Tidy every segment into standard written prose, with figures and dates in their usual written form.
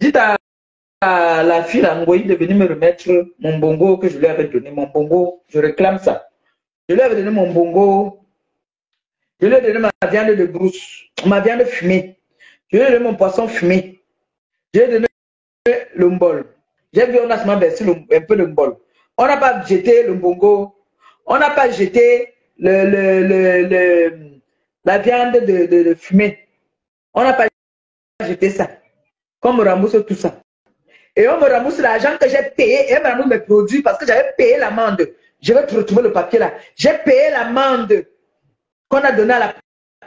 Dites à la fille Langoï de venir me remettre mon bongo que je lui avais donné. Mon bongo, je réclame ça. Je lui avais donné mon bongo. Je lui ai donné ma viande de brousse, ma viande fumée. Je lui ai donné mon poisson fumé. Je lui ai donné le mbol. J'ai vu, on a seulement versé un peu de mbol. On n'a pas jeté le bongo. On n'a pas jeté la viande de fumée. On n'a pas jeté ça. Qu'on me rembourse tout ça. Et on me rembourse l'argent que j'ai payé et on me rembourse mes produits parce que j'avais payé l'amende. Je vais te retrouver le papier là. J'ai payé l'amende qu'on a donnée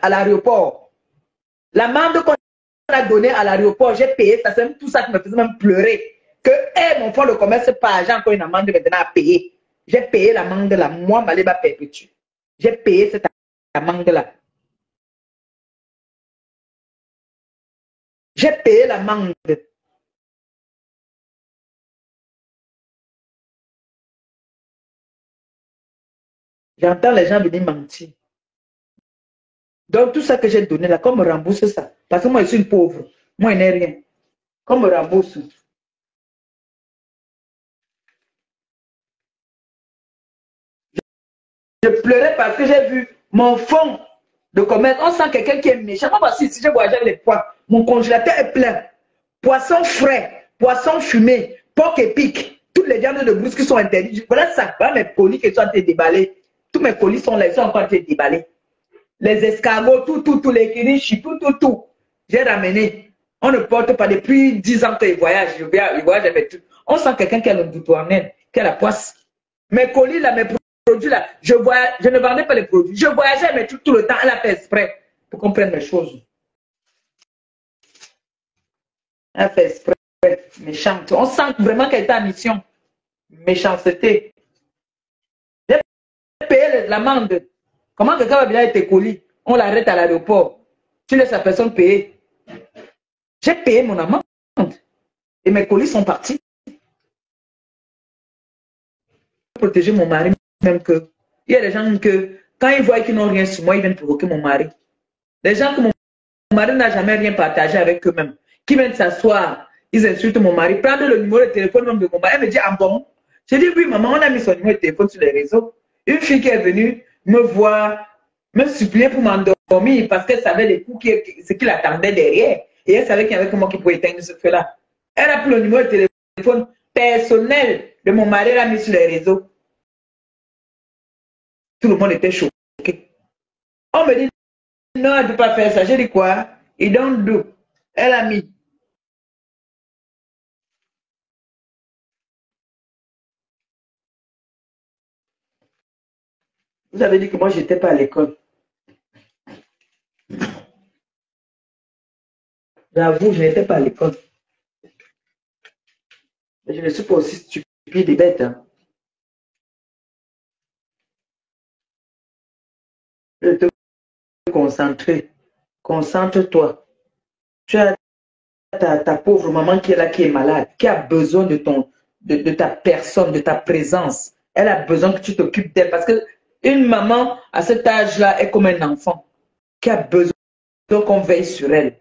à l'aéroport. L'amende qu'on a donnée à l'aéroport, j'ai payé ça. C'est tout ça qui me faisait même pleurer. Que mon fonds de commerce, pas agent, encore une amende maintenant à payer. J'ai payé l'amende là. Moi, Maléba Perpétue. J'ai payé cette amende là. J'ai payé l'amende. J'entends les gens venir mentir. Donc, tout ça que j'ai donné là, qu'on me rembourse ça. Parce que moi, je suis une pauvre. Moi, je n'ai rien. Qu'on me rembourse. Je pleurais parce que j'ai vu mon fonds de commerce. On sent quelqu'un qui est méchant. Moi, si je voyage avec les pois, mon congélateur est plein. Poisson frais, poisson fumé, porc épic, toutes les viandes de brousse qui sont interdites. Voilà ça. Voilà mes colis qui sont en train de déballer. Tous mes colis sont là, ils sont encore en train de déballer. Les escargots, tout, les kirichis, tout. J'ai ramené. On ne porte pas depuis 10 ans qu'ils voyagent. Je voyage avec tout. On sent quelqu'un qui a le boutonnet, qui a la poisse. Mes colis là, mes produits là, je ne vendais pas les produits. Je voyageais avec tout le temps. Elle a fait exprès pour qu'on prenne mes choses. Elle a fait exprès. Méchante. On sent vraiment qu'elle était en mission. Méchanceté. J'ai payé l'amende. Comment quelqu'un va venir avec tes colis? On l'arrête à l'aéroport. Tu laisses la personne payer. J'ai payé mon amende. Et mes colis sont partis. Protéger mon mari, même que. Il y a des gens que, quand ils voient qu'ils n'ont rien sur moi, ils viennent provoquer mon mari. Des gens que mon mari n'a jamais rien partagé avec eux-mêmes, qui viennent s'asseoir, ils insultent mon mari, prendre le numéro de téléphone même de mon mari. Elle me dit, ah bon? Je dis, oui, maman, on a mis son numéro de téléphone sur les réseaux. Une fille qui est venue me voir, me supplier pour m'endormir parce qu'elle savait les coups, ce qu'il attendait derrière. Et elle savait qu'il y avait que moi qui pouvais éteindre ce feu-là. Elle a pris le numéro de téléphone personnel de mon mari, elle l'a mis sur les réseaux. Tout le monde était choqué. On me dit, non, elle ne peut pas faire ça. J'ai dit quoi? It don't do. Elle a mis. Vous avez dit que moi, je n'étais pas à l'école. J'avoue, je n'étais pas à l'école. Mais je ne suis pas aussi stupide et bête. Hein. Je te concentrer. Concentre-toi. Tu as ta pauvre maman qui est là, qui est malade, qui a besoin de ta personne, de ta présence. Elle a besoin que tu t'occupes d'elle parce qu'une maman à cet âge-là est comme un enfant qui a besoin qu'on veille sur elle.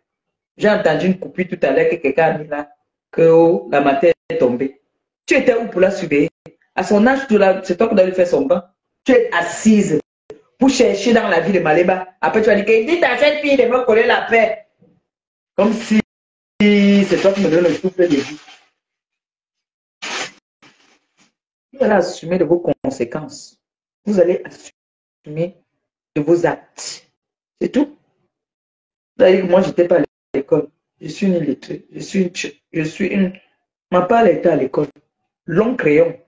J'ai entendu une coupure tout à l'heure que quelqu'un a mis là, que oh, la matière est tombée. Tu étais où pour la surveiller? À son âge, c'est toi qui dois lui faire son bain. Tu es assise pour chercher dans la vie de Maléba. Après, tu vas dire que dis à cette fille de me coller la paix. Comme si c'est toi qui me donnes le souffle de vie. Vous allez assumer de vos conséquences. Vous allez assumer de vos actes. C'est tout. Vous allez dire que moi, je n'étais pas à l'école. Je suis une illettrée. Je suis une. Ma part était à l'école. Long crayon.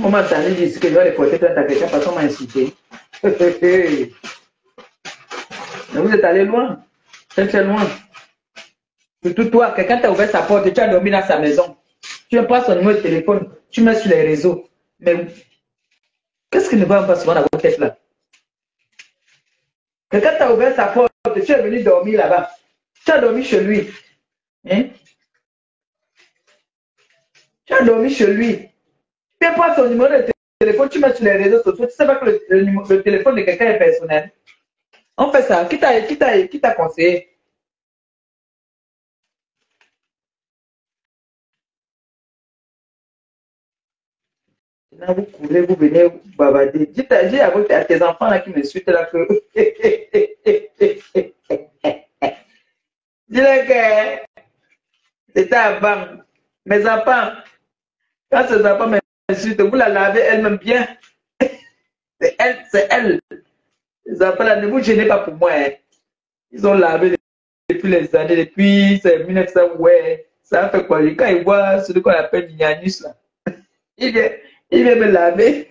On m'a entendu dire que je vais les porter plainte à quelqu'un parce qu'on m'a insulté. Mais vous êtes allé loin. Très loin. Surtout toi, quelqu'un t'a ouvert sa porte et tu as dormi dans sa maison. Tu prends son numéro de téléphone, tu mets sur les réseaux. Mais qu'est-ce qui ne va pas souvent dans votre tête là? Quelqu'un t'a ouvert sa porte, tu es venu dormir là-bas. Tu as dormi chez lui. Hein? Tu as dormi chez lui. Tu prends son numéro de téléphone, tu mets sur les réseaux sociaux. Tu sais pas que le téléphone de quelqu'un est personnel. On fait ça. Qui t'a conseillé? Là, vous courez, vous venez vous bavarder. Dis à tes enfants là qui me suivent là que. Dis-leur que c'était avant. Mes enfants, quand ces enfants m'insultent, vous la lavez elle-même bien. C'est elle, c'est elle. Les enfants là, ne vous gênez pas pour moi. Hein. Ils ont lavé depuis les années, depuis 1900, ouais. Ça fait quoi? Quand ils voient celui qu'on appelle Nianus là, il vient, il vient me laver.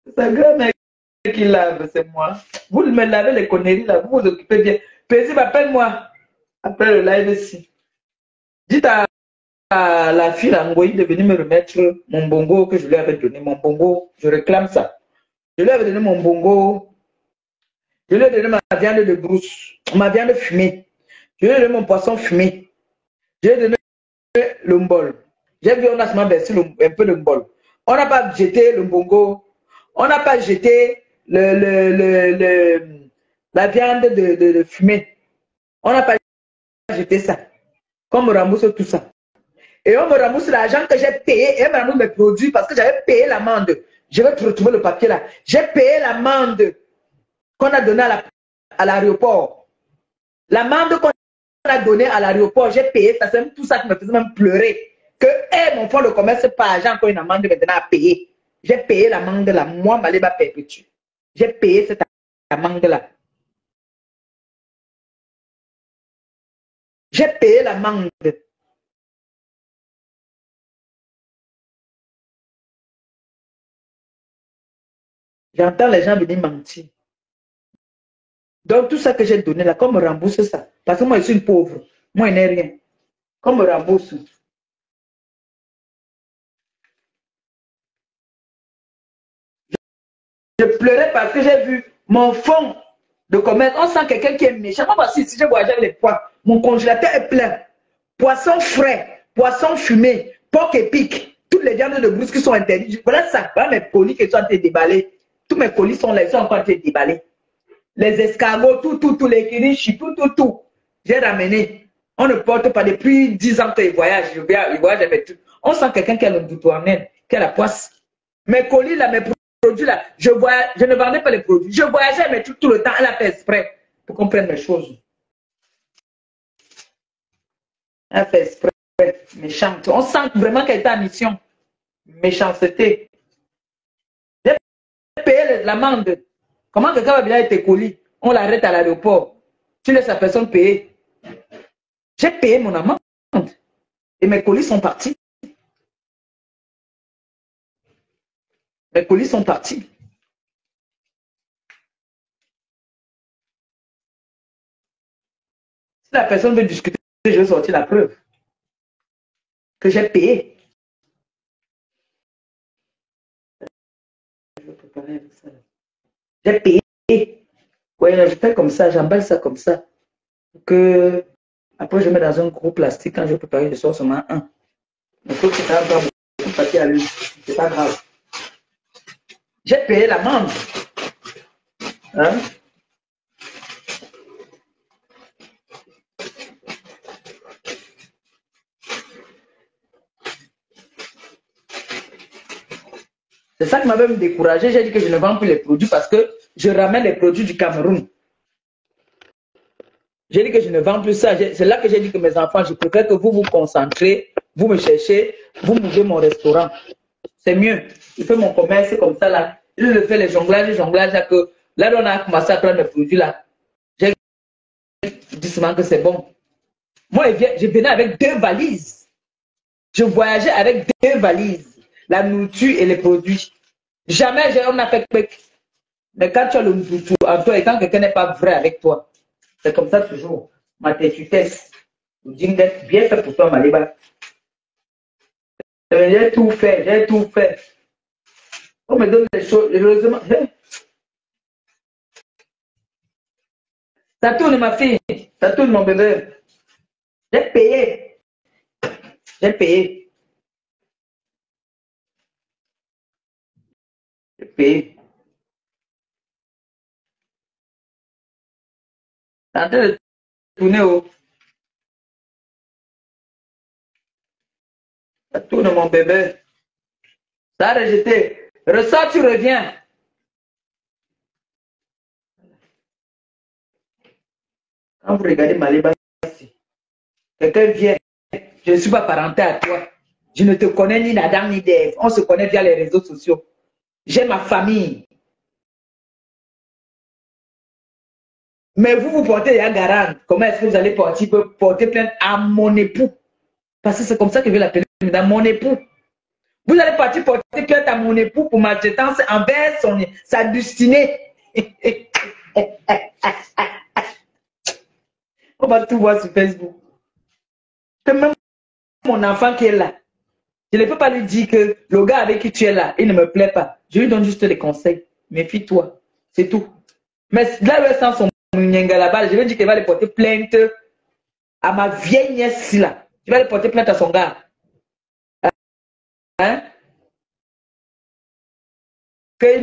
C'est un grand mec qui lave, c'est moi. Vous me lavez les conneries là, vous vous occupez bien. Paisible, appelle-moi après le live ici. Dites à la fille Angoï de venir me remettre mon bongo que je lui avais donné. Mon bongo, je réclame ça. Je lui avais donné mon bongo. Je lui ai donné ma viande de brousse, ma viande fumée. Je lui ai donné mon poisson fumé. Je lui ai donné le mbol. J'ai vu, on a seulement versé un peu de mbol. On n'a pas jeté le bongo. On n'a pas jeté la viande de fumée. On n'a pas jeté ça. Qu'on me rembourse tout ça. Et on me rembourse l'argent que j'ai payé et on me rembourse mes produits parce que j'avais payé l'amende. Je vais te retrouver le papier là. J'ai payé l'amende qu'on a donnée à l'aéroport. L'amende qu'on a donnée à l'aéroport, j'ai payé ça. C'est tout ça qui me faisait même pleurer. Que mon fonds de commerce, pas agent encore une amende maintenant à payer. J'ai payé l'amende là. Moi, Maléba perpétue. J'ai payé cette amende là. J'ai payé l'amende. J'entends les gens venir mentir. Donc, tout ça que j'ai donné là, qu'on me rembourse ça. Parce que moi, je suis une pauvre. Moi, je n'ai rien. Qu'on me rembourse. Je pleurais parce que j'ai vu mon fonds de commerce. On sent quelqu'un qui est méchant. Moi, voici, si je voyage avec les pois, mon congélateur est plein. Poisson frais, poisson fumé, porc épic, toutes les viandes de brousse qui sont interdites. Voilà ça. Voilà mes colis qui sont en train de déballer. Tous mes colis sont là, ils sont encore en train de déballer. Les escargots, tout, les kirichis, tout. J'ai ramené. On ne porte pas depuis 10 ans qu'ils voyagent. Ils voyagent avec tout. On sent quelqu'un qui a le bouton en aile, qui a la poisse. Mes colis là, mes produits là, je ne vendais pas les produits. Je voyageais mais tout le temps. Elle a fait exprès pour qu'on prenne mes choses. Elle a fait exprès. Méchante. On sent vraiment qu'elle était en mission. Méchanceté. J'ai payé l'amende. Comment quelqu'un va venir avec tes colis? On l'arrête à l'aéroport. Tu laisses la personne payer. J'ai payé mon amende. Et mes colis sont partis. Mes colis sont partis. Si la personne veut discuter, je vais sortir la preuve que j'ai payé. Je vais préparer avec ça. J'ai payé. Oui, je fais comme ça, j'emballe ça comme ça. Que après, je mets dans un gros plastique. Quand je prépare, je sors seulement un. Mais il faut que ça va beaucoup passer à lui. C'est pas grave. J'ai payé l'amende. Hein? C'est ça qui m'avait découragé. J'ai dit que je ne vends plus les produits parce que je ramène les produits du Cameroun. J'ai dit que je ne vends plus ça. C'est là que j'ai dit que mes enfants, je préfère que vous vous concentrez, vous me cherchez, vous m'ouvrez mon restaurant. C'est mieux. Je fais mon commerce comme ça là. Je le fais les jonglages, là que là on a commencé à prendre les produits là. J'ai dit seulement que c'est bon. Moi, je venais avec 2 valises. Je voyageais avec 2 valises. La nourriture et les produits. Jamais on n'a fait quick. Mais quand tu as le Mbutu en toi et quand quelqu'un n'est pas vrai avec toi, c'est comme ça toujours. Ma têtutesse, vous dites d'être bien fait pour toi, Maliba. J'ai tout fait, j'ai tout fait. On me donne les choses, heureusement. Ça tourne, ma fille. Ça tourne, mon bébé. J'ai payé. J'ai payé. J'ai payé. en train de tourner au. Ça tourne mon bébé. Ça a rejeté. Ressors, tu reviens. Quand vous regardez Maléba, quelqu'un vient. Je ne suis pas parenté à toi. Je ne te connais ni d'Adam ni d'Ève. On se connaît via les réseaux sociaux. J'ai ma famille. Mais vous, vous portez un garant. Comment est-ce que vous allez porter plainte à mon époux? Parce que c'est comme ça que je vais l'appeler, madame, mon époux. Vous allez partir porter plainte à mon époux pour maltraitance envers sa destinée. On va tout voir sur Facebook. Que même mon enfant qui est là, je ne peux pas lui dire que le gars avec qui tu es là, il ne me plaît pas. Je lui donne juste des conseils. Méfie-toi. C'est tout. Mais là où elle sent son Nyenga là-bas, je vais dire qu'elle va aller porter plainte à ma vieille nièce là. Je vais aller porter plainte à son gars. Hein? Que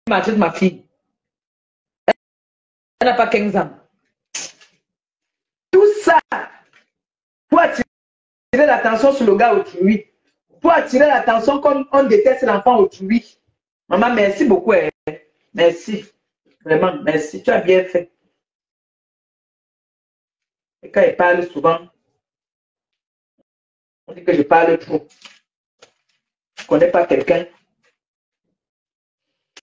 maltraite ma fille. Elle n'a pas 15 ans. Tout ça pour attirer l'attention sur le gars autrui. Pour attirer l'attention comme on déteste l'enfant autrui. Maman, merci beaucoup. Hein. Merci. Vraiment, merci. Tu as bien fait. Et quand il parle souvent, on dit que je parle trop. Je ne connais pas quelqu'un.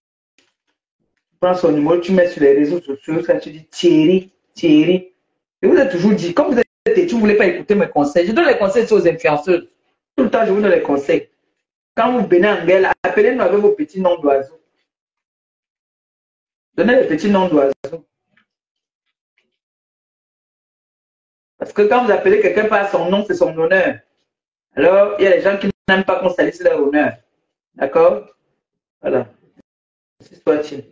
Tu prends son numéro, tu mets sur les réseaux sociaux, ça, tu dis Thierry, Thierry. Je vous ai toujours dit, comme vous êtes têtu, vous ne voulez pas écouter mes conseils. Je donne les conseils aux influenceuses. Tout le temps, je vous donne les conseils. Quand vous venez en gueule, appelez-nous avec vos petits noms d'oiseaux. Donnez les petits noms d'oiseaux. Parce que quand vous appelez quelqu'un par son nom, c'est son honneur. Alors, il y a des gens qui n'aiment pas qu'on salisse leur honneur. D'accord? Voilà. Ainsi soit-il.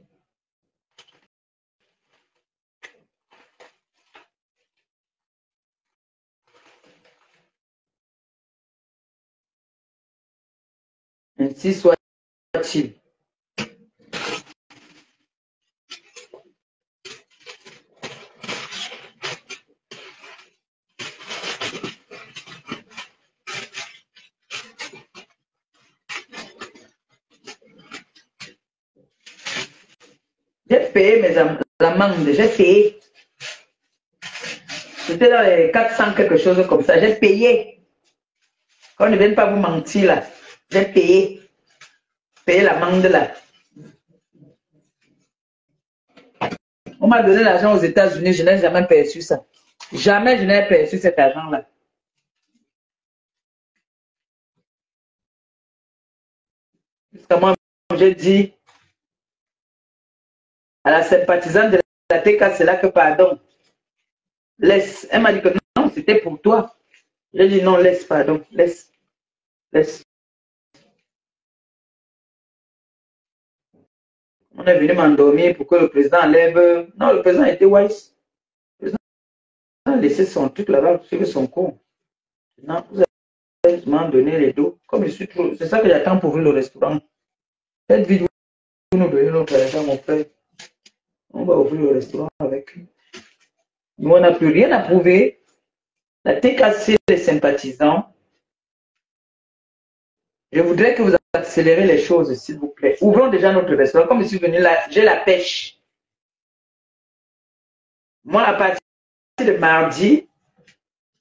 Ainsi soit-il. J'ai payé l'amende, j'ai payé. C'était dans les 400 quelque chose comme ça. J'ai payé. Qu'on ne vienne pas vous mentir là. J'ai payé. Payé l'amende là. On m'a donné l'argent aux États-Unis, je n'ai jamais perçu ça. Jamais je n'ai perçu cet argent-là. Jusqu'à moi, j'ai dit à la sympathisante de la TK, c'est là que pardon. Laisse. Elle m'a dit que non, c'était pour toi. J'ai dit non, laisse, pardon, laisse. Laisse. On est venu m'endormir pour que le président enlève. Non, le président était wise. Le président a laissé son truc là-bas, suivre son cours. Non, vous allez m'en donner les dos. Comme je suis trop. C'est ça que j'attends pour ouvrir le restaurant. Faites vite, vous nous donnez notre argent, mon frère. On va ouvrir le restaurant avec lui. Nous, on n'a plus rien à prouver. La TKC, les sympathisants. Je voudrais que vous accélérez les choses, s'il vous plaît. Ouvrons déjà notre restaurant. Comme je suis venu là, j'ai la pêche. Moi, à partir de mardi,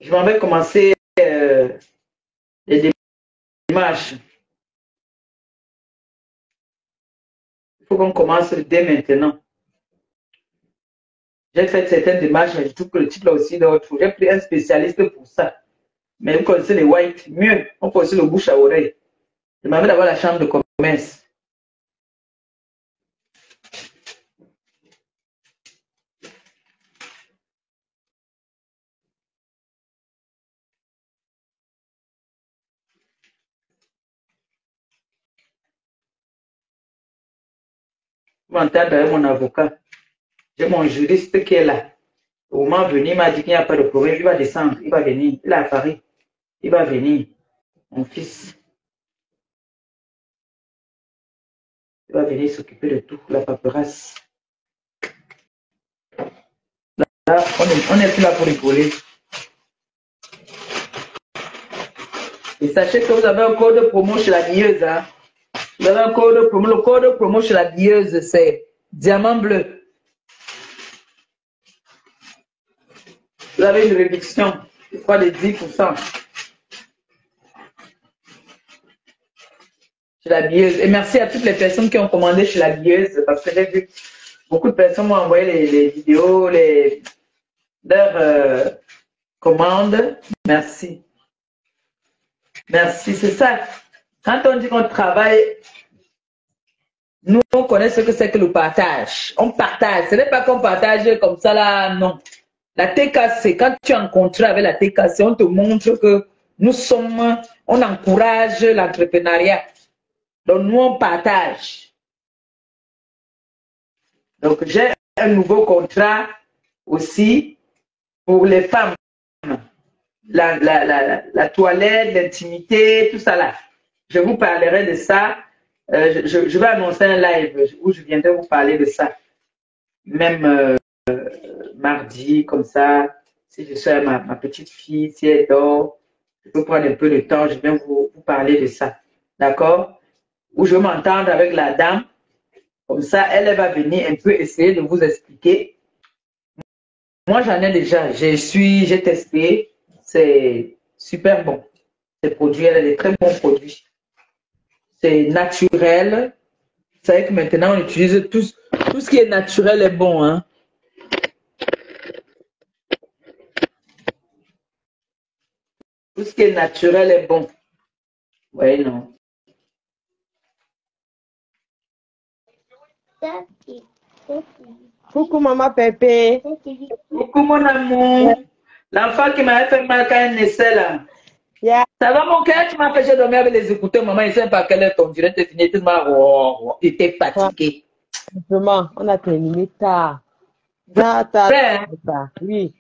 je m'en vais commencer les démarches. Il faut qu'on commence dès maintenant. J'ai fait certaines démarches, mais je trouve que le type là aussi d'autres. J'ai pris un spécialiste pour ça. Mais vous connaissez les whites, mieux. On connaît le bouche à oreille. Je m'en vais d'avoir la chambre de commerce. Je m'entends avec mon avocat. J'ai mon juriste qui est là. Au moment venu, il m'a dit qu'il n'y a pas de problème. Il va descendre, il va venir. Il est à Paris. Il va venir. Mon fils. Il va venir s'occuper de tout, la paperasse. on n'est plus là pour rigoler. Et sachez que vous avez un code promo chez la billeuse. Hein? Vous avez un code promo. Le code promo chez la billeuse, c'est diamant bleu. Vous avez une réduction, je crois, de 10%. Chez la billeuse. Et merci à toutes les personnes qui ont commandé chez la billeuse, parce que j'ai vu beaucoup de personnes m'ont envoyé les vidéos, leurs commandes. Merci. Merci, c'est ça. Quand on dit qu'on travaille, nous, on connaît ce que c'est que le partage. On partage. Ce n'est pas qu'on partage comme ça là, non. La TKC, quand tu es en contrat avec la TKC, on te montre que nous sommes, on encourage l'entrepreneuriat. Donc, nous, on partage. Donc, j'ai un nouveau contrat aussi pour les femmes. La toilette, l'intimité, tout ça là. Je vous parlerai de ça. Je vais annoncer un live où je viendrai vous parler de ça. Même mardi, comme ça, si je suis ma petite fille, si elle dort, je peux prendre un peu de temps, je viens vous parler de ça. D'accord? Où je vais m'entendre avec la dame. Comme ça, elle va venir un peu essayer de vous expliquer. Moi, j'en ai déjà. J'ai testé. C'est super bon. Ces produits, elle a des très bons produits. C'est naturel. Vous savez que maintenant, on utilise tout ce qui est naturel est bon. Hein? Tout ce qui est naturel est bon. Oui, non. Coucou maman Pépé. Coucou mon amour. L'enfant qui m'avait fait mal quand elle naissait là. Yeah. Ça va mon cœur, tu m'as fait dormir avec les écouteurs, maman, il ne sait pas quelle heure ton direct est fini, tu étais fatigué. Simplement, on a terminé tard. Oui.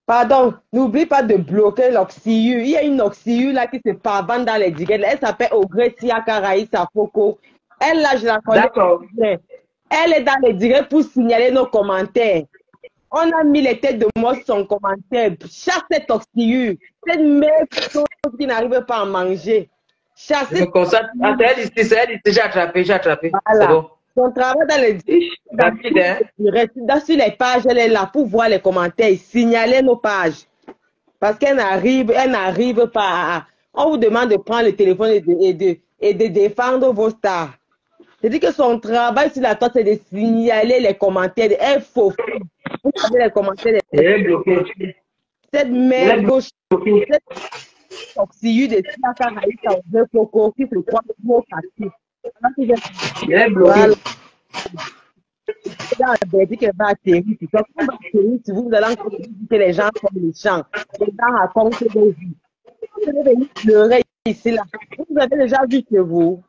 Pardon, n'oublie pas de bloquer l'oxyure. Il y a une oxyure là qui se pavane dans les directs. Elle s'appelle Ogretia Karaïsa Foko. Elle là, je la connais. D'accord. Elle est dans les directs pour signaler nos commentaires. On a mis les têtes de mort sur son commentaire. Chasse cette oxyure. Cette merde qui n'arrive pas à manger. Chasse. Je me concentre. Elle ici, j'ai attrapé. Voilà. Bon. Son travail dans les sur les pages, elle est là pour voir les commentaires, signaler nos pages. Parce qu'elle n'arrive pas à... On vous demande de prendre le téléphone et de défendre vos stars. C'est-à-dire que son travail sur la toile, c'est de signaler les commentaires. Elle faut les commentaires. Cette merde gauche, cette oxyure de Siaka de Coco qui se croit trop facile. Voilà. Qu'elle va atterrir. Si vous allez encore dire que les gens sont méchants, les gens racontent des vies. Vous allez venir pleurer ici, là. Vous avez déjà vu chez vous.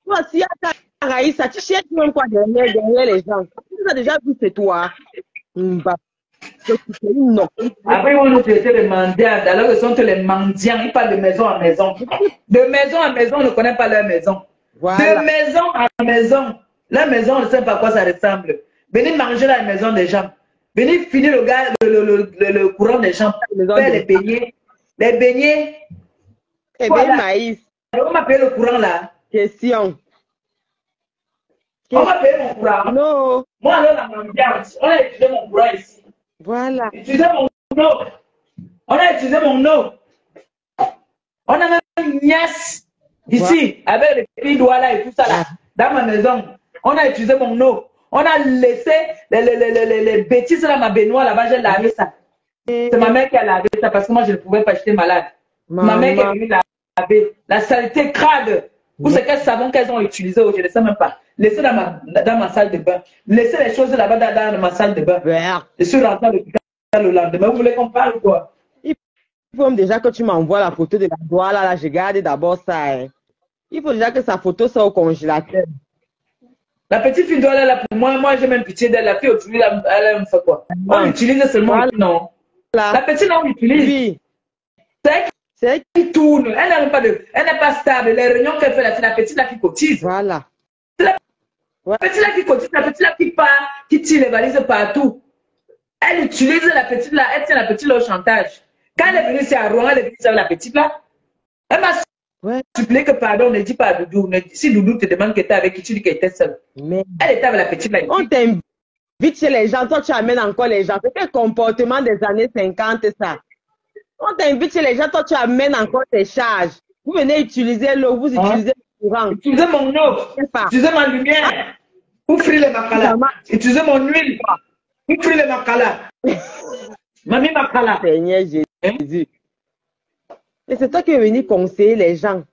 Voici à Raïssa, tu cherches même quoi derrière les gens. Tu as déjà vu c'est toi. Après, on nous traite de mendiants, alors qu'ils sont les mendiants, ils parlent de maison en maison. De maison en maison, on ne connaît pas leur maison. Voilà. De maison en maison, la maison, on ne sait pas à quoi ça ressemble. Venez manger à la maison des gens. Venez finir le courant des gens. Faire les beignets. Les beignets. Et bien, maïs. On m'a payé le courant là. Question. On m'a payé mon courant. Non. Moi, alors, la mendiante, on a utilisé mon courant ici. Voilà. On a utilisé mon eau. On a même une nièce ici, avec les petits doigts là et tout ça là, dans ma maison. On a utilisé mon eau. On a laissé les bêtises dans ma baignoire là-bas, j'ai lavé ça. C'est ma mère qui a lavé ça parce que moi je ne pouvais pas, j'étais malade. Ma mère qui est venue laver. La saleté crade. Ou c'est quel savon qu'elles ont utilisé, je ne sais même pas. Laissez dans ma salle de bain. Laissez les choses là-bas dans ma salle de bain. Je suis rentré à l'hôpital le lendemain. Vous voulez qu'on parle quoi? Il faut déjà que tu m'envoies la photo de la doigt là, je garde d'abord ça. Hein. Il faut déjà que sa photo soit au congélateur. La petite fille doit là pour moi j'ai même pitié d'elle. La fille aujourd'hui, elle me fait quoi? On l'utilise seulement. Non. La petite là, on l'utilise. Oui. C'est elle qui tourne. Elle n'est pas stable. Les réunions qu'elle fait, la petite là qui cotise. Voilà. Ouais. La petite là qui continue, la petite là qui part, qui tire les valises partout. Elle utilise la petite là, elle tient la petite là au chantage. Quand elle est venue ici à Rouen, elle est venue avec la petite là. Elle m'a supplié que pardon, ne dis pas à Doudou. Si Doudou te demande que tu es avec qui, tu dis qu'elle était seule. Mais elle était avec la petite là. On t'invite chez les gens, toi tu amènes encore les gens. C'est quel comportement des années 50 ça? On t'invite chez les gens, toi tu amènes encore tes charges. Vous venez utiliser l'eau, vous utilisez le courant. Utilisez mon eau, utilisez ma lumière. Vous frire les makala. Utilisez mon huile. Vous frire les makala. Mamie makala. Seigneur Jésus. Et c'est toi qui es venu conseiller les gens.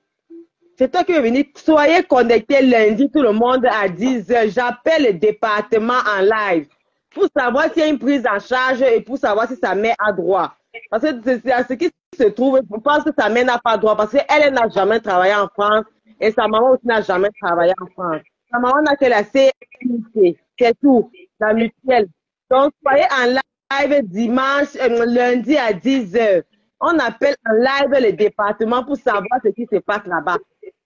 C'est toi qui es venu. Soyez connectés lundi, tout le monde à 10 h. J'appelle le département en live pour savoir s'il y a une prise en charge et pour savoir si sa mère a droit. Parce que c'est à ce qui se trouve, je pense que sa mère n'a pas droit parce qu'elle n'a jamais travaillé en France et sa maman aussi n'a jamais travaillé en France. Sa maman n'a que la CNC, c'est tout, la mutuelle. Donc, soyez en live dimanche, lundi à 10 h. On appelle en live le département pour savoir ce qui se passe là-bas.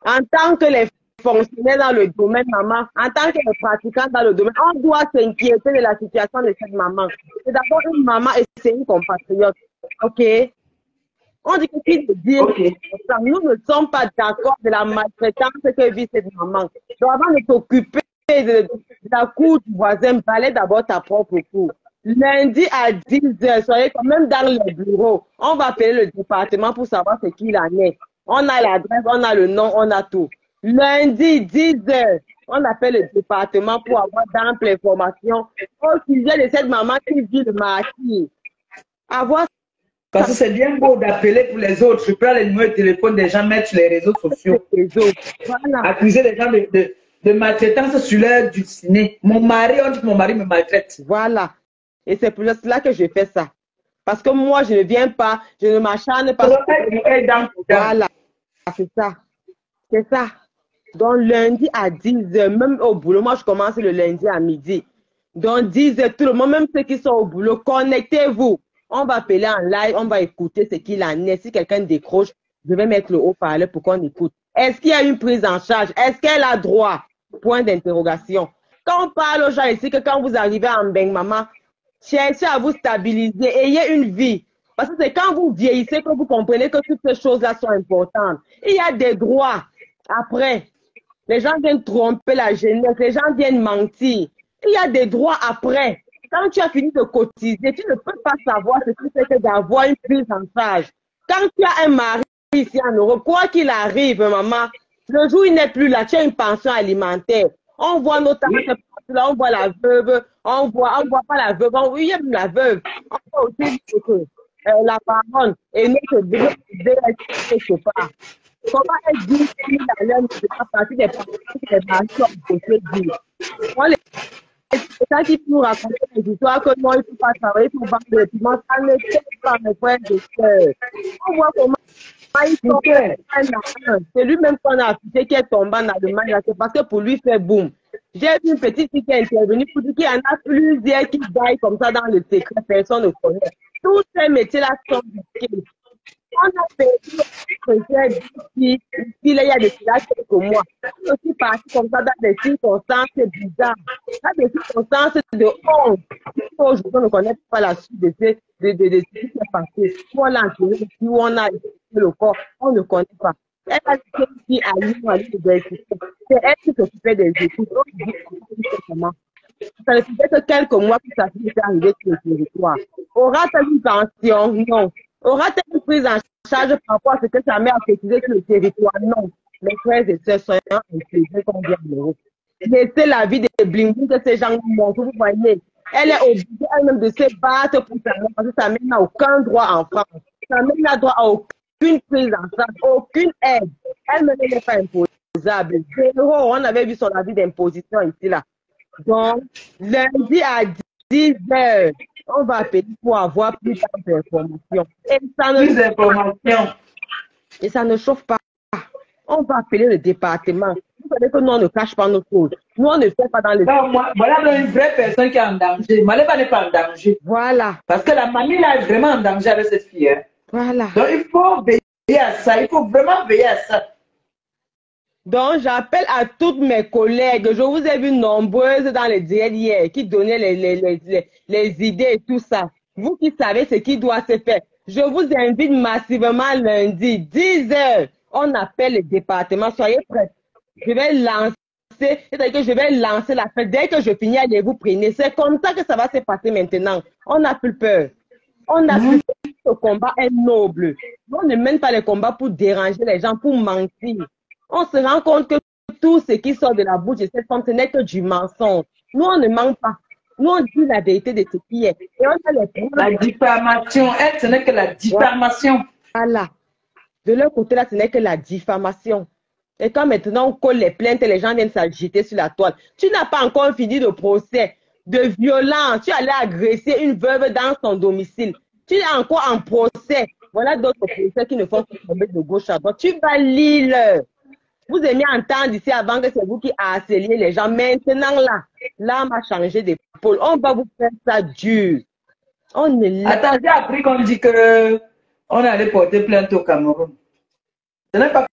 En tant que les fonctionnaires dans le domaine maman, en tant que les pratiquants dans le domaine, on doit s'inquiéter de la situation de cette maman. C'est d'abord une maman et c'est une compatriote. OK? On dit que qui veut dire nous ne sommes pas d'accord de la maltraitance que vit cette maman. Donc avant de t'occuper de la cour du voisin, balaye d'abord ta propre cour. Lundi à 10 h, soyez quand même dans le bureau. On va appeler le département pour savoir ce qu'il en est. On a l'adresse, on a le nom, on a tout. Lundi, 10 h, on appelle le département pour avoir d'amples informations au sujet de cette maman qui vit le martyre. Parce que c'est bien beau d'appeler pour les autres. Je prends les numéros de téléphone des gens, mettre sur les réseaux sociaux. Voilà. Accuser les gens de maltraitance sur leur dulcinée. Mon mari, on dit que mon mari me maltraite. Voilà. Et c'est pour cela que je fais ça. Parce que moi, je ne viens pas, je ne m'acharne pas. Voilà. C'est ça. C'est ça. Donc, lundi à 10 h, même au boulot, moi, je commence le lundi à midi. Donc, 10 h, tout le monde, même ceux qui sont au boulot, connectez-vous. On va appeler en live, on va écouter ce qu'il en est. Si quelqu'un décroche, je vais mettre le haut-parleur pour qu'on écoute. Est-ce qu'il y a une prise en charge? Est-ce qu'elle a droit? Point d'interrogation. Quand on parle aux gens ici, que quand vous arrivez en Mbeng Maman, cherchez à vous stabiliser, ayez une vie. Parce que c'est quand vous vieillissez que vous comprenez que toutes ces choses-là sont importantes. Il y a des droits. Après, les gens viennent tromper la jeunesse, les gens viennent mentir. Il y a des droits après. Quand tu as fini de cotiser, tu ne peux pas savoir ce que c'est que d'avoir une prise en charge. Quand tu as un mari ici en Europe, quoi qu'il arrive, maman, le jour où il n'est plus là, tu as une pension alimentaire. On voit notamment là, on voit la veuve, on voit pas la veuve, oui, la veuve. On voit aussi la baronne et notre quelque part. Comment est-ce que la laine ne fait pas partie des pensions des marchés? C'est ça qui nous raconte des histoires que non, il ne faut pas travailler pour vendre des piments. Ça ne fait pas mes frères de sœurs. On voit comment il tombe. C'est lui-même qu'on a affiché qui est tombé en Allemagne. C'est parce que pour lui, c'est boum. J'ai vu une petite fille qui est intervenue pour dire qu'il y en a plusieurs qui baillent comme ça dans le secret. Personne ne connaît. Tous ces métiers-là sont risqués. On a fait il y a des villages quelques mois. On est aussi parti comme ça dans des circonstances bizarres. Dans des circonstances de honte. Aujourd'hui, on ne connaît pas la suite de ce qui s'est passé. Où on l'a enterré, où on a le corps, on ne connaît pas. Elle a dit qui a l'université. C'est elle qui s'occupait des études. Ça ne faisait que quelques mois que sa fille était arrivée sur le territoire. Aura-t-elle une pension? Non. Aura-t-elle une prise en charge par rapport à ce que sa mère a cotisé sur le territoire? Non. Mes frères et sœurs sont intelligents combien d'euros. Laissez la vie des bling que ces gens nous montrent. Vous voyez, elle est obligée elle-même de se battre pour sa mère parce que sa mère n'a aucun droit en France. Sa mère n'a droit à aucune prise en charge, aucune aide. Elle-même n'est pas imposable. Zéro, on avait vu son avis d'imposition ici là. Donc, lundi à 10 h, on va appeler pour avoir plus d'informations. Et ça ne chauffe pas. On va appeler le département. Vous savez que nous, on ne cache pas nos choses. Nous, on ne fait pas dans le... Voilà une vraie personne qui est en danger. Maleba n'est pas en danger. Voilà. Parce que la mamie là est vraiment en danger avec cette fille. Hein. Voilà. Donc, il faut veiller à ça. Il faut vraiment veiller à ça. Donc, j'appelle à toutes mes collègues. Je vous ai vu nombreuses dans les directs hier qui donnaient les idées et tout ça. Vous qui savez ce qui doit se faire. Je vous invite massivement lundi, 10 heures. On appelle le département. Soyez prêts. Je vais lancer, c'est-à-dire que je vais lancer la fête. Dès que je finis, allez vous prévenir. C'est comme ça que ça va se passer maintenant. On n'a plus peur. On a plus peur. Ce combat est noble. On ne mène pas le combat pour déranger les gens, pour mentir. On se rend compte que tout ce qui sort de la bouche de cette femme, ce n'est que du mensonge. Nous, on ne ment pas. Nous, on dit la vérité de ce qui est. Et on a les la diffamation, elle, ce n'est que la diffamation. Voilà. De leur côté, là, ce n'est que la diffamation. Et quand maintenant on colle les plaintes, les gens viennent s'agiter sur la toile. Tu n'as pas encore fini de procès, de violence. Tu allais agresser une veuve dans son domicile. Tu es encore en procès. Voilà d'autres procès qui ne font que tomber de gauche à droite. Tu vas lire. Vous aimiez entendre ici avant que c'est vous qui harceliez les gens. Maintenant, là, l'âme a changé d'épaule. On va vous faire ça dur. On est là. Attends, j'ai appris qu'on dit que on allait porter plainte au Cameroun. Ce n'est pas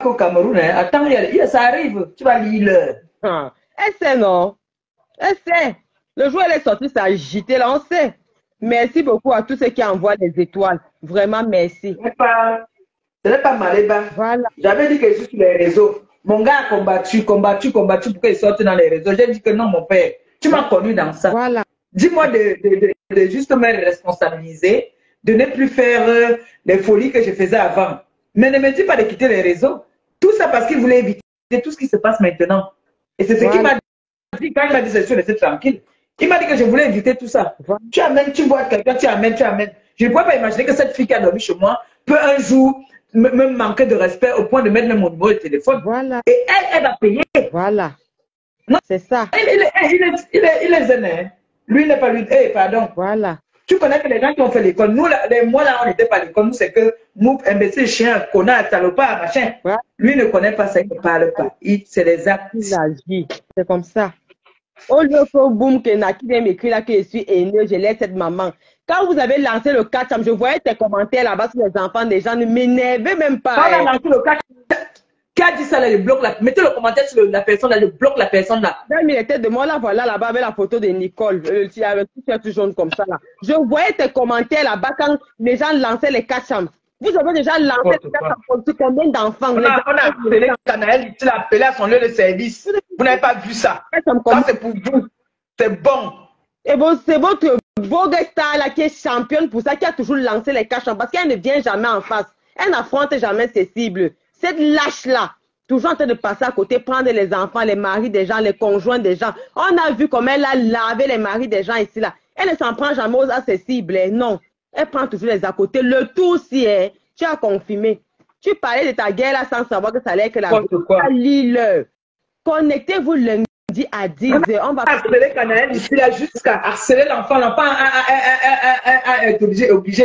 qu'au Cameroun, hein. Attends, ça arrive. Tu vas lire. Elle sait, non? Elle sait. Le jour où elle est sortie s'agiter, là, on sait. Merci beaucoup à tous ceux qui envoient les étoiles. Vraiment, merci. Ce n'est pas Maléba. Voilà. J'avais dit que je suis sur les réseaux. Mon gars a combattu pour qu'il sorte dans les réseaux. J'ai dit que non, mon père. Tu m'as connu dans ça. Voilà. Dis-moi de juste me responsabiliser, de ne plus faire les folies que je faisais avant. Mais ne me dis pas de quitter les réseaux. Tout ça parce qu'il voulait éviter tout ce qui se passe maintenant. Et c'est ce qu'il m'a dit quand il m'a dit c'est sûr, laissez tranquille. Il m'a dit que je voulais éviter tout ça. Voilà. Tu amènes, tu vois quelqu'un, tu amènes. Je ne peux pas imaginer que cette fille qui a dormi chez moi peut un jour me manquer de respect au point de mettre mon numéro de téléphone. Voilà. Et elle va payer. Voilà. C'est ça. Il est zen, hein. Lui n'est pas lui. Pardon. Voilà. Tu connais que les gens qui ont fait l'école, nous, moi là, on n'était pas à l'école. Nous, c'est que Moup, imbécile, chien, connard, salopard, machin. Voilà. Lui ne connaît pas ça, il ne parle pas. C'est les actes. Il agit. C'est comme ça. Au lieu que boum, que Naki vient m'écrire là que je suis haineux, je laisse cette maman. Quand vous avez lancé le catch, je voyais tes commentaires là-bas sur les enfants des gens, ne m'énervez même pas. Quand on a lancé le catch, qui a dit ça là, je bloque la... Mettez le commentaire sur la personne là, je bloque la personne là. Dans il était de moi là, voilà là-bas avec la photo de Nicole, avec tout ça tout jaune comme ça là. Je voyais tes commentaires là-bas quand les gens lançaient les catch. Vous avez déjà lancé les catch pour combien d'enfants? On a appelé Canaël, tu l'as appelé à son lieu de service. Vous n'avez pas vu ça. Ça c'est pour vous. C'est bon. Et bon, c'est votre Vogue Star là qui est championne pour ça, qui a toujours lancé les catch parce qu'elle ne vient jamais en face. Elle n'affronte jamais ses cibles. Cette lâche-là, toujours en train de passer à côté, prendre les enfants, les maris des gens, les conjoints des gens. On a vu comment elle a lavé les maris des gens ici, là. Elle ne s'en prend jamais à ses cibles. Non. Elle prend toujours les à côté. Le tout, si tu as confirmé. Tu parlais de ta guerre là sans savoir que ça allait être la Lille. Connectez-vous lundi à 10h. On va harceler Canaël ici là jusqu'à harceler l'enfant. L'enfant est obligé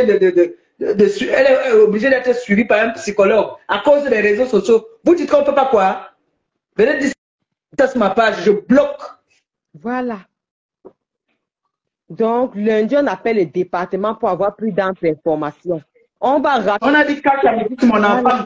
elle est obligée d'être suivie par un psychologue à cause des réseaux sociaux. Vous dites qu'on ne peut pas quoi? Venez dire ça sur ma page, je bloque. Voilà. Donc, lundi, on appelle le département pour avoir plus d'amples informations. On va rappeler. On a dit quand tu as dit mon enfant.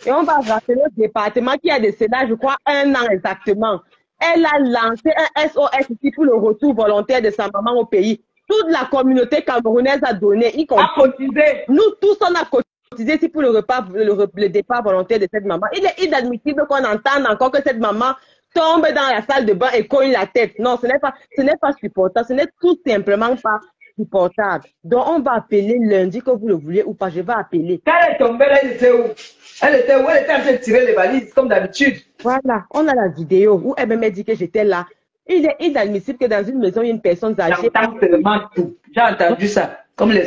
Et on va rappeler le département qui a de cela, je crois, 1 an exactement. Elle a lancé un SOS ici pour le retour volontaire de sa maman au pays. Toute la communauté camerounaise a donné, y compris. A cotisé. Nous tous, on a cotisé ici pour le départ volontaire de cette maman. Il est inadmissible qu'on entende encore que cette maman tombe dans la salle de bain et cogne la tête. Non, ce n'est pas supportable. Ce n'est tout simplement pas supportable. Donc, on va appeler lundi, que vous le voulez ou pas. Je vais appeler. Quand elle est tombée, elle était où? Elle était où? Elle était en train de tirer les valises, comme d'habitude. Voilà, on a la vidéo où elle m'a dit que j'étais là. Il est inadmissible que dans une maison, il y ait une personne âgée. J'entends tellement tout. J'ai entendu ça. Comme elle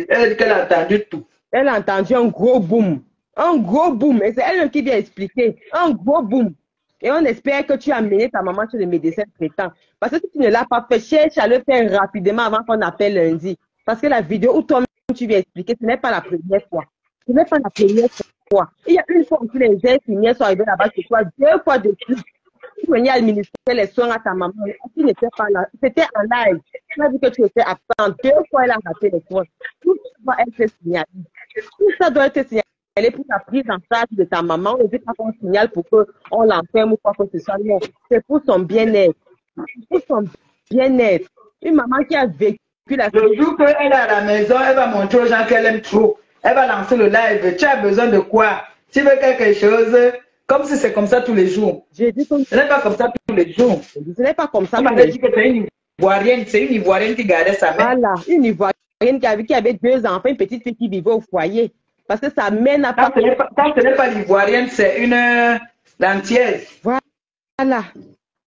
a dit qu'elle a entendu tout. Elle a entendu un gros boom. Un gros boom. Et c'est elle qui vient expliquer. Un gros boom. Et on espère que tu as mené ta maman chez le médecin traitant. Parce que si tu ne l'as pas fait, cherche à le faire rapidement avant qu'on appelle lundi. Parce que la vidéo où toi tu viens expliquer, ce n'est pas la première fois. Ce n'est pas la première fois. Il y a une fois où les infirmières sont arrivées là-bas chez toi, 2 fois de plus. Tu venais administrer les soins à ta maman. Tu n'étais pas là. C'était en live. Tu as dit que tu étais absente. 2 fois, elle a raté les soins. Tout ça doit être signalé. Tout ça doit être signalé est pour la prise en charge de ta maman. On ne veut pas qu'on signale pour qu'on l'enferme ou quoi que ce soit. Non, c'est pour son bien-être. Pour son bien-être. Une maman qui a vécu la... Le jour qu'elle est à la maison, elle va montrer aux gens qu'elle aime trop. Elle va lancer le live. Tu as besoin de quoi? Tu veux quelque chose? Comme si c'est comme ça tous les jours. J'ai dit que ce n'est pas comme ça tous les jours. Ce n'est pas comme ça. Tu m'avais dit que c'est une Ivoirienne. C'est une Ivoirienne qui gardait sa mère. Voilà, une Ivoirienne qui avait 2 enfants, une petite fille qui vivait au foyer. Parce que sa mère n'a pas... Quand ce n'est pas l'Ivoirienne, c'est une l'antillaise. Voilà.